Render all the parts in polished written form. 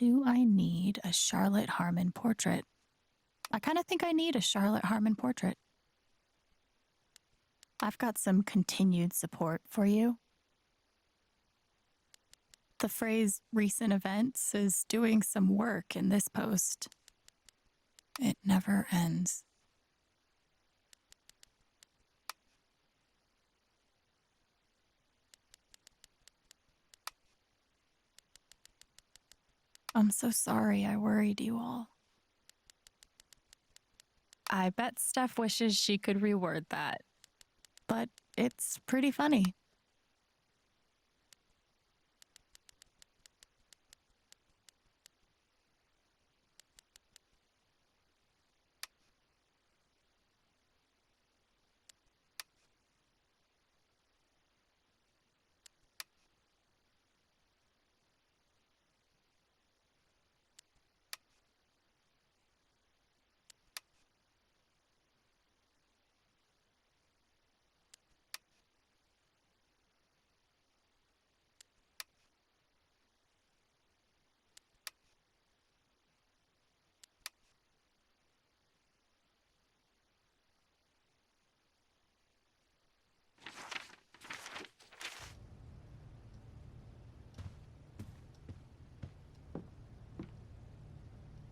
Do I need a Charlotte Harmon portrait? I kind of think I need a Charlotte Harmon portrait. I've got some continued support for you. The phrase recent events is doing some work in this post. It never ends. I'm so sorry I worried you all. I bet Steph wishes she could reword that. But it's pretty funny.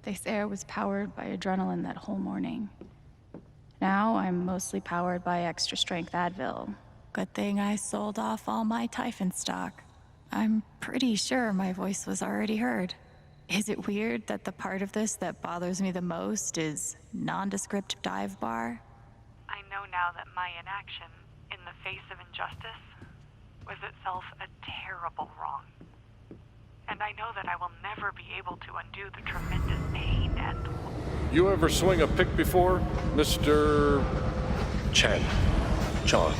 This air was powered by adrenaline that whole morning. Now I'm mostly powered by extra-strength Advil. Good thing I sold off all my Typhon stock. I'm pretty sure my voice was already heard. Is it weird that the part of this that bothers me the most is nondescript dive bar? I know now that my inaction, in the face of injustice, was itself a terrible wrong. And I know that I will never be able to undo the tremendous pain and... You ever swing a pick before, Mr. Chen, John,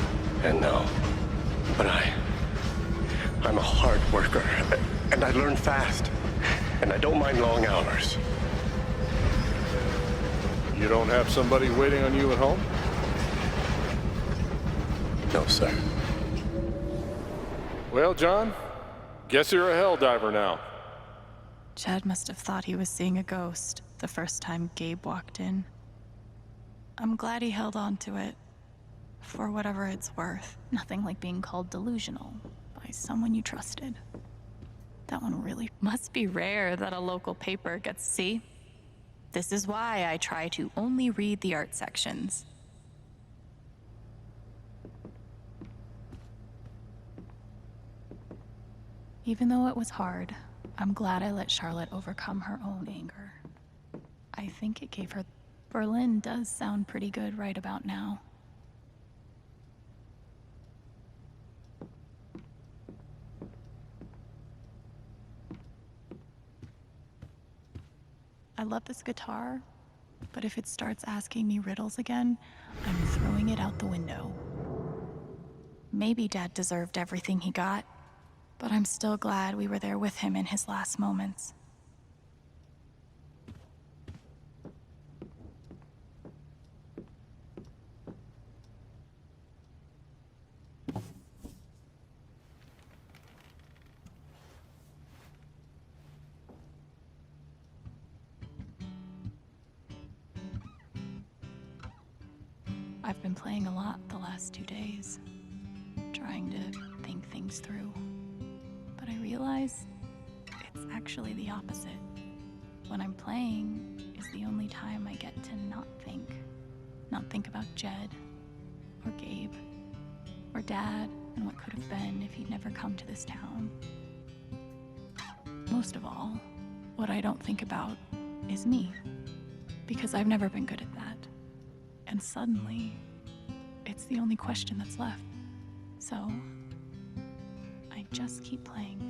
and no. But I'm a hard worker, and I learn fast, and I don't mind long hours. You don't have somebody waiting on you at home? No, sir. Well, John, guess you're a hell diver now. Chad must have thought he was seeing a ghost the first time Gabe walked in. I'm glad he held on to it, for whatever it's worth. Nothing like being called delusional by someone you trusted. That one really must be rare that a local paper gets to see. This is why I try to only read the art sections. Even though it was hard, I'm glad I let Charlotte overcome her own anger. I think it gave her... Berlin does sound pretty good right about now. I love this guitar, but if it starts asking me riddles again, I'm throwing it out the window. Maybe Dad deserved everything he got, but I'm still glad we were there with him in his last moments. I've been playing a lot the last 2 days, trying to think things through. But I realize it's actually the opposite. When I'm playing is the only time I get to not think. Not think about Jed, or Gabe, or Dad, and what could have been if he'd never come to this town. Most of all, what I don't think about is me, because I've never been good at that. And suddenly, it's the only question that's left. So, I just keep playing.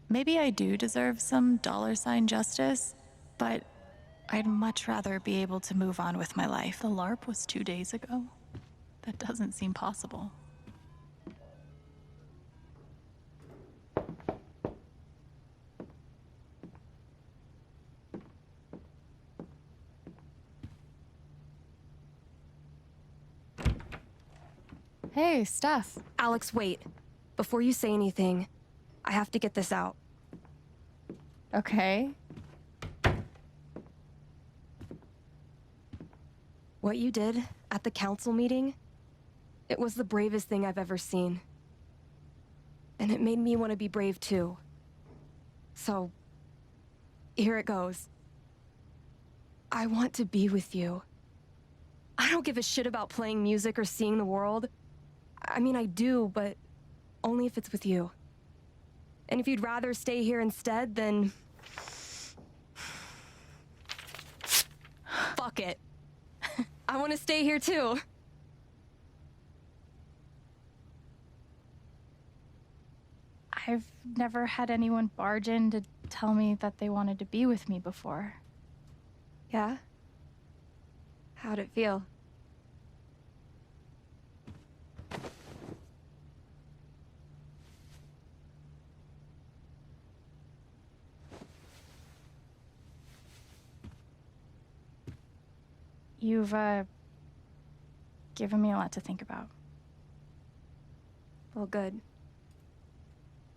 Maybe I do deserve some $ justice, but I'd much rather be able to move on with my life. The LARP was 2 days ago. That doesn't seem possible. Hey, Steph. Alex, wait. Before you say anything, I have to get this out. Okay. What you did at the council meeting, it was the bravest thing I've ever seen. And it made me want to be brave too. So, here it goes. I want to be with you. I don't give a shit about playing music or seeing the world. I mean, I do, but only if it's with you. And if you'd rather stay here instead, then... fuck it. I want to stay here too. I've never had anyone barge in to tell me that they wanted to be with me before. Yeah? How'd it feel? You've, given me a lot to think about. Well, good.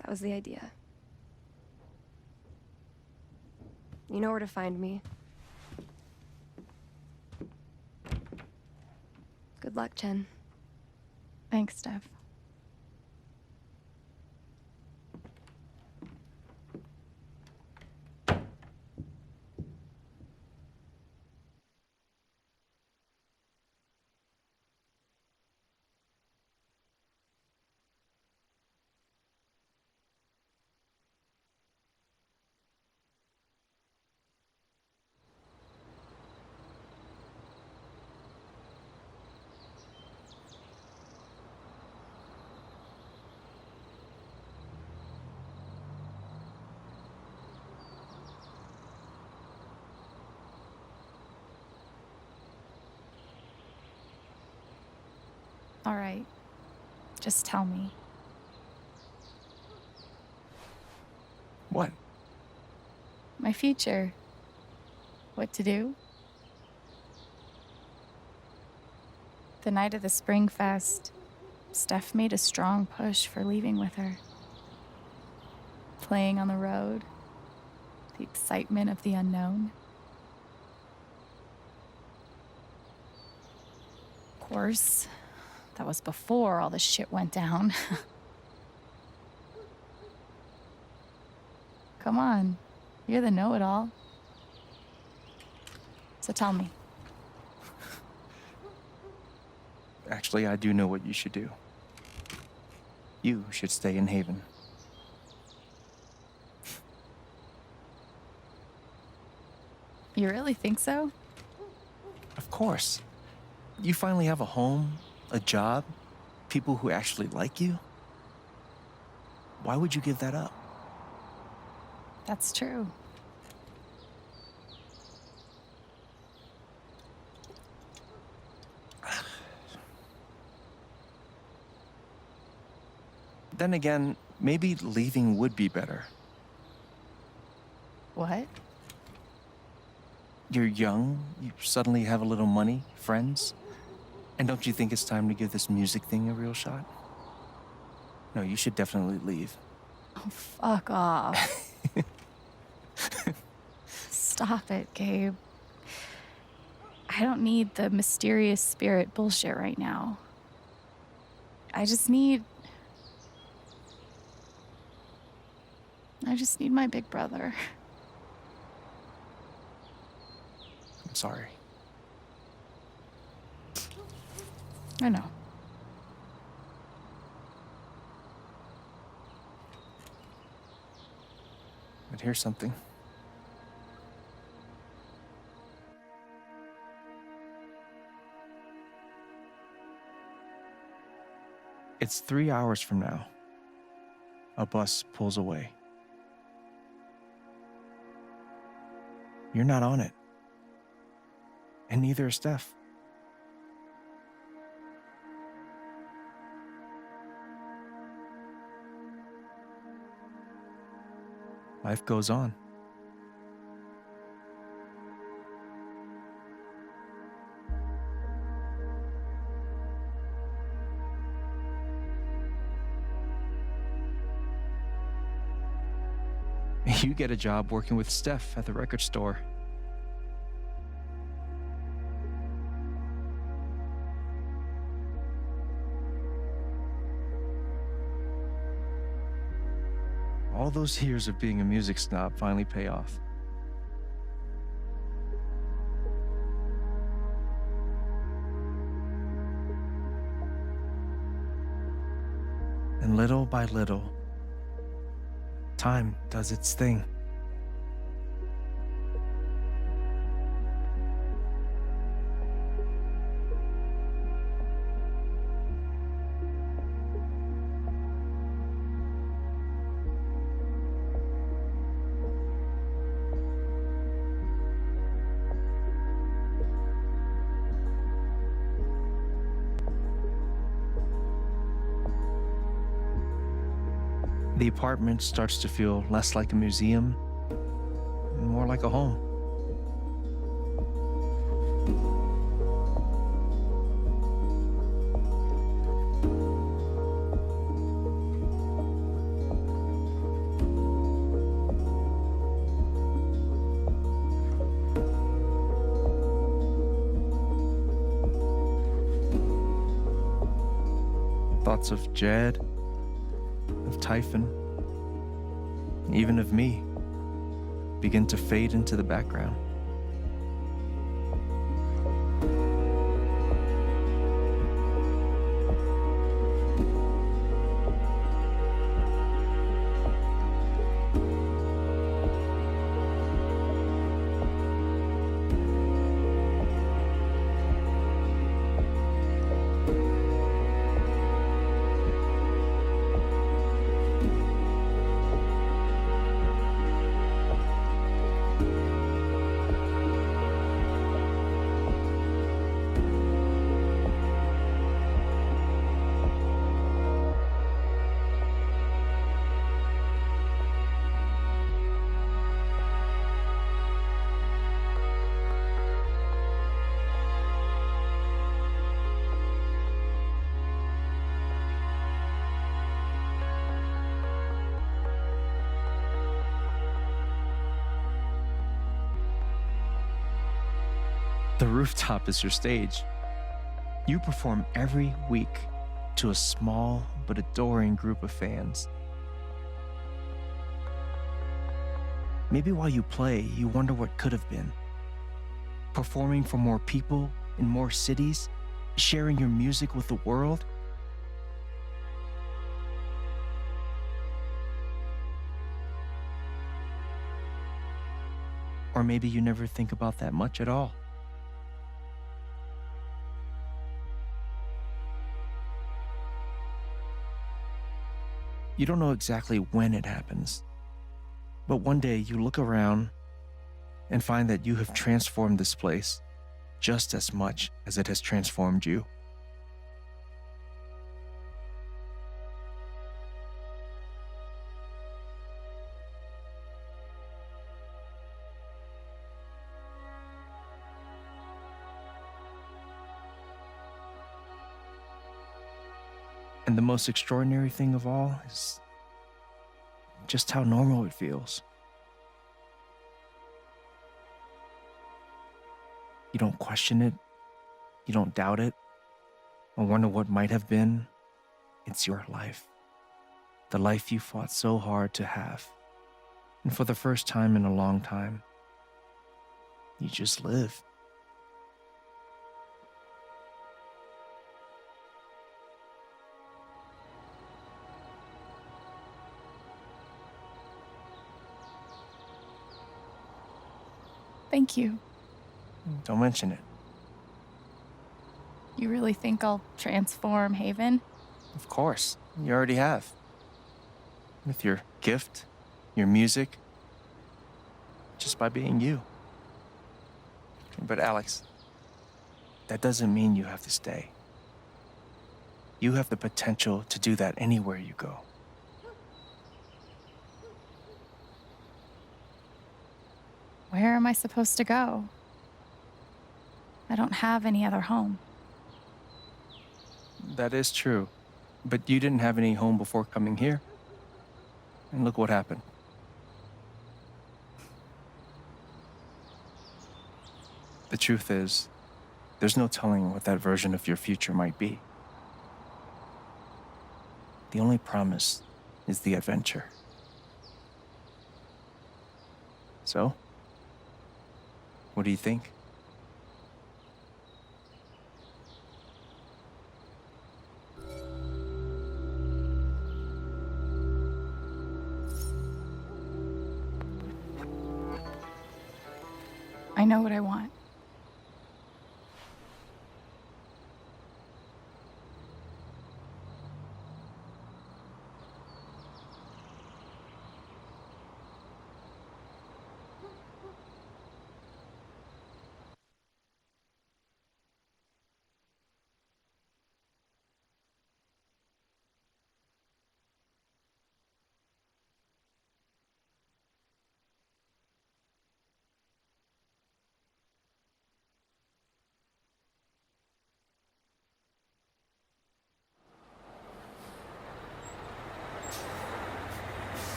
That was the idea. You know where to find me. Good luck, Chen. Thanks, Steph. All right. Just tell me. What? My future. What to do? The night of the Spring Fest, Steph made a strong push for leaving with her. Playing on the road, the excitement of the unknown. Of course, that was before all the shit went down. Come on, you're the know-it-all. So tell me. Actually, I do know what you should do. You should stay in Haven. You really think so? Of course. You finally have a home, a job, people who actually like you. Why would you give that up? That's true. Then again, maybe leaving would be better. What? You're young, you suddenly have a little money, friends. And don't you think it's time to give this music thing a real shot? No, you should definitely leave. Oh, fuck off. Stop it, Gabe. I don't need the mysterious spirit bullshit right now. I just need my big brother. I'm sorry. I know. But here's something. It's 3 hours from now. A bus pulls away. You're not on it. And neither is Steph. life goes on. You get a job working with Steph at the record store. All those years of being a music snob finally pay off. And little by little, time does its thing. The apartment starts to feel less like a museum and more like a home. Thoughts of Jed, of Typhon, and even of me begin to fade into the background. The rooftop is your stage. You perform every week to a small but adoring group of fans. Maybe while you play, you wonder what could have been. Performing for more people in more cities, sharing your music with the world. Or maybe you never think about that much at all. You don't know exactly when it happens, but one day you look around and find that you have transformed this place just as much as it has transformed you. And the most extraordinary thing of all is just how normal it feels. You don't question it, you don't doubt it, or wonder what might have been. It's your life. The life you fought so hard to have. And for the first time in a long time, you just live. Thank you. Don't mention it. You really think I'll transform Haven? Of course, you already have. With your gift, your music, just by being you. But Alex, that doesn't mean you have to stay. You have the potential to do that anywhere you go. Where am I supposed to go? I don't have any other home. That is true. But you didn't have any home before coming here. And look what happened. The truth is, there's no telling what that version of your future might be. The only promise is the adventure. So, what do you think? I know what I want.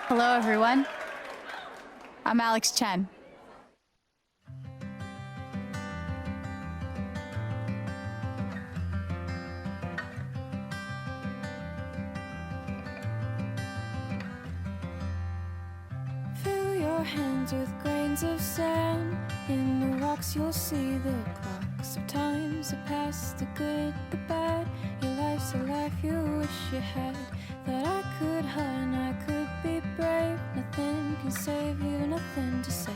Hello, everyone. I'm Alex Chen. Fill your hands with grains of sand. In the rocks you'll see the clocks of times that pass, the good, the bad. Your life's a life you wish you had. That I could hunt, I could be brave. Nothing can save you, nothing to save.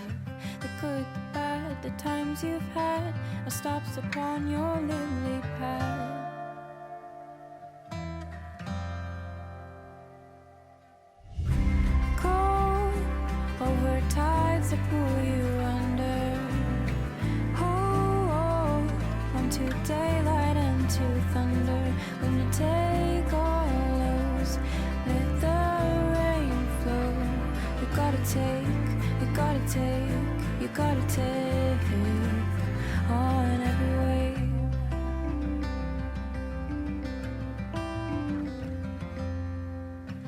The good, the bad, the times you've had are stops upon your lily pad. Cold over tides that pull you under. Hold on to daylight and to thunder. When you take all those, let the rain flow. You gotta take, you gotta take, you gotta take on every wave.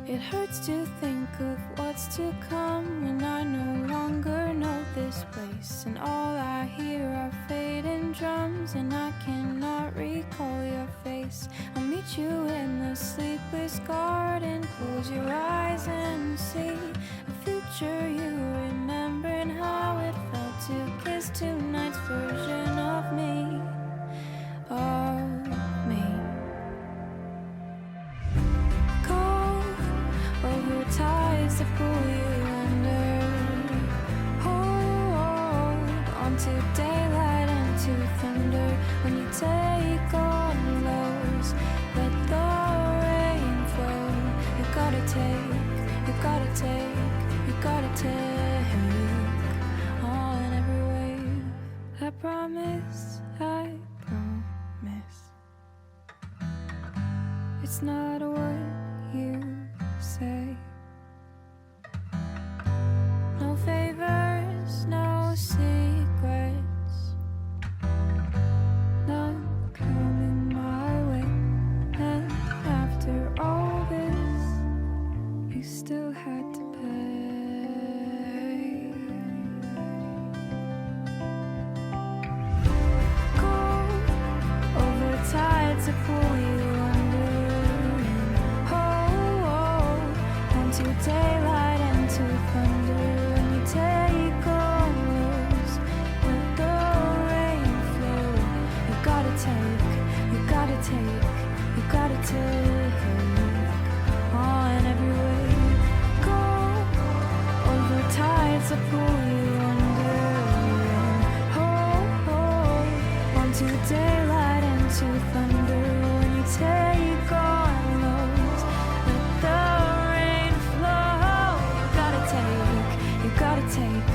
It hurts to think of what's to come when I no longer know this place. And all I hear are fading drums, and I cannot recall your face. I'll meet you in the sleepless garden. Close your eyes and see a future you remember, and how it felt to kiss tonight's version of me. Of me. Cold It's not what you say. No favors, no secrets, none coming my way. And after all this, you still had to pay. Go over tide to pull you under. Into daylight, into thunder. When you take on those, let the rain flow. You gotta take, you gotta take, you gotta take on every wave. Go over tides to pull you under. Onto daylight, into thunder. When you take on those, let the you gotta take,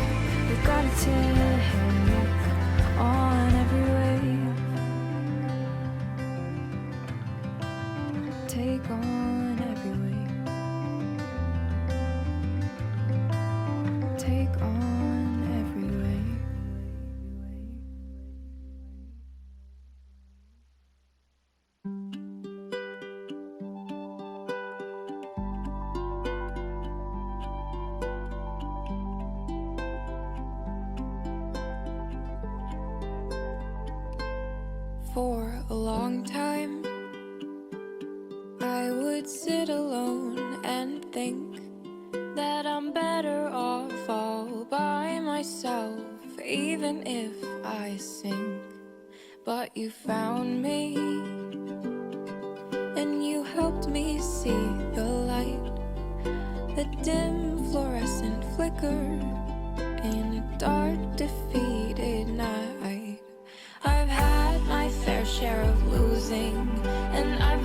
you gotta take on every wave. Take on every wave. Take on every wave. For a long time, I would sit alone and think that I'm better off all by myself, even if I sink. But you found me, and you helped me see the light, the dim fluorescent flicker in a dark, defeated night. I've had my fair share of losing, and I've